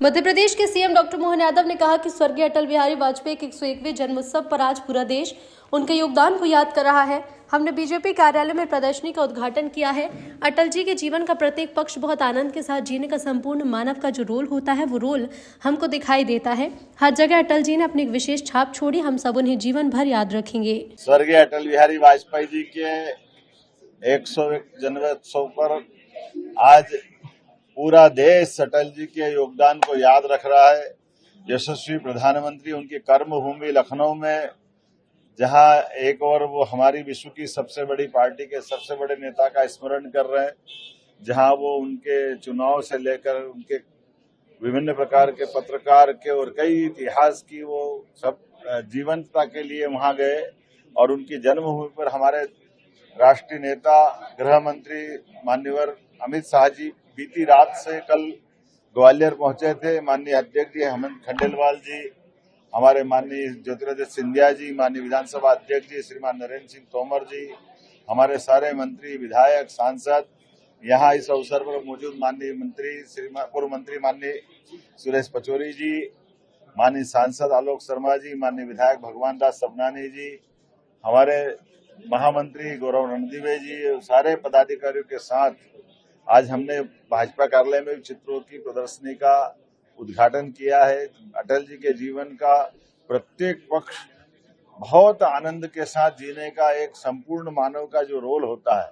मध्य प्रदेश के CM doctor Mohan Yadav ने कहा कि स्वर्गीय अटल बिहारी वाजपेयी के 101वें जन्मोत्सव पर आज पूरा देश उनके योगदान को याद कर रहा है। हमने बीजेपी कार्यालय में प्रदर्शनी का उद्घाटन किया है। अटल जी के जीवन का प्रत्येक पक्ष बहुत आनंद के साथ जीने का संपूर्ण मानव का जो रोल होता है वो रोल हमको दिखाई देता है। हर जगह अटल जी ने अपनी एक विशेष छाप छोड़ी, हम सब उन्हें जीवन भर याद रखेंगे। स्वर्गीय अटल बिहारी वाजपेयी जी के 101 जन्मोत्सव पर आज पूरा देश अटल जी के योगदान को याद रख रहा है। यशस्वी प्रधानमंत्री उनकी कर्मभूमि लखनऊ में, जहां एक और वो हमारी विश्व की सबसे बड़ी पार्टी के सबसे बड़े नेता का स्मरण कर रहे हैं, जहां वो उनके चुनाव से लेकर उनके विभिन्न प्रकार के पत्रकार के और कई इतिहास की वो सब जीवंतता के लिए वहां गए और उनकी जन्मभूमि पर हमारे राष्ट्रीय नेता गृह मंत्री माननीय अमित शाह जी बीती रात से कल ग्वालियर पहुंचे थे। माननीय अध्यक्ष जी हेमंत खंडेलवाल जी, हमारे माननीय ज्योतिरादित्य सिंधिया जी, माननीय विधानसभा अध्यक्ष जी श्रीमान नरेंद्र सिंह तोमर जी, हमारे सारे मंत्री, विधायक, सांसद यहाँ इस अवसर पर मौजूद, माननीय मंत्री पूर्व मंत्री माननीय सुरेश पचौरी जी, माननीय सांसद आलोक शर्मा जी, माननीय विधायक भगवान दास सबनानी जी, हमारे महामंत्री गौरव रणदीवे जी, सारे पदाधिकारियों के साथ आज हमने भाजपा कार्यालय में चित्रों की प्रदर्शनी का उद्घाटन किया है। अटल जी के जीवन का प्रत्येक पक्ष बहुत आनंद के साथ जीने का एक संपूर्ण मानव का जो रोल होता है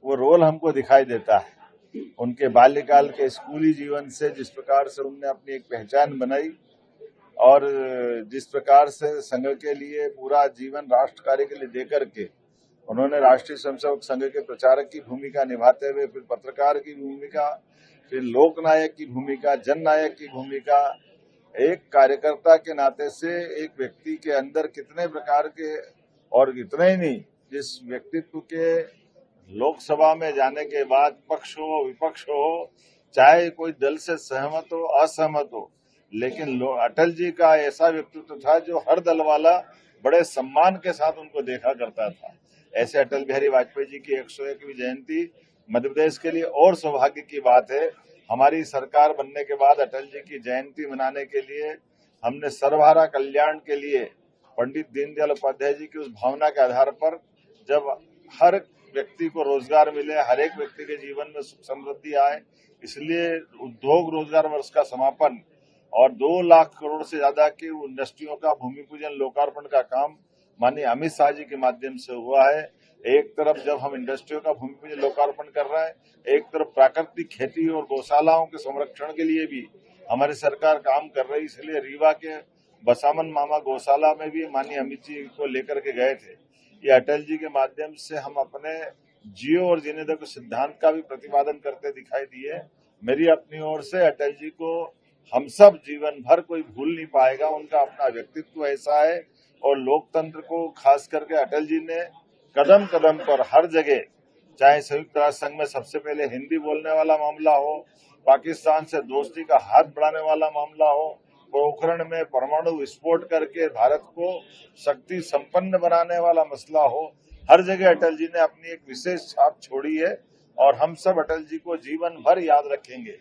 वो रोल हमको दिखाई देता है। उनके बाल्यकाल के स्कूली जीवन से जिस प्रकार से उन्होंने अपनी एक पहचान बनाई और जिस प्रकार से संघ के लिए पूरा जीवन राष्ट्र कार्य के लिए देकर के उन्होंने राष्ट्रीय स्वयंसेवक संघ के प्रचारक की भूमिका निभाते हुए फिर पत्रकार की भूमिका, फिर लोकनायक की भूमिका, जननायक की भूमिका, एक कार्यकर्ता के नाते से एक व्यक्ति के अंदर कितने प्रकार के, और इतना ही नहीं, जिस व्यक्तित्व के लोकसभा में जाने के बाद पक्ष हो विपक्ष हो, चाहे कोई दल से सहमत हो असहमत हो, लेकिन अटल जी का ऐसा व्यक्तित्व था जो हर दल वाला बड़े सम्मान के साथ उनको देखा करता था। ऐसे अटल बिहारी वाजपेयी जी की 101वीं जयंती मध्य प्रदेश के लिए और सौभाग्य की बात है। हमारी सरकार बनने के बाद अटल जी की जयंती मनाने के लिए हमने सर्वहारा कल्याण के लिए पंडित दीनदयाल उपाध्याय जी की उस भावना के आधार पर, जब हर व्यक्ति को रोजगार मिले, हर एक व्यक्ति के जीवन में सुख समृद्धि आए, इसलिए उद्योग रोजगार वर्ष का समापन और 2 लाख करोड़ से ज्यादा की इंडस्ट्रियों का भूमि पूजन लोकार्पण का काम माननीय अमित शाह जी के माध्यम से हुआ है। एक तरफ जब हम इंडस्ट्रियों का भूमि पूजन लोकार्पण कर रहे हैं, एक तरफ प्राकृतिक खेती और गौशालाओं के संरक्षण के लिए भी हमारी सरकार काम कर रही है। इसलिए रीवा के बसामन मामा गौशाला में भी माननीय अमित जी को लेकर के गए थे। ये अटल जी के माध्यम से हम अपने जियो और जीने दो के सिद्धांत का भी प्रतिपादन करते दिखाई दिए। मेरी अपनी ओर से अटल जी को हम सब जीवन भर कोई भूल नहीं पाएगा। उनका अपना व्यक्तित्व ऐसा है और लोकतंत्र को खास करके अटल जी ने कदम कदम पर हर जगह, चाहे संयुक्त राष्ट्र संघ में सबसे पहले हिंदी बोलने वाला मामला हो, पाकिस्तान से दोस्ती का हाथ बढ़ाने वाला मामला हो, पोखरण में परमाणु विस्फोट करके भारत को शक्ति संपन्न बनाने वाला मसला हो, हर जगह अटल जी ने अपनी एक विशेष छाप छोड़ी है और हम सब अटल जी को जीवन भर याद रखेंगे।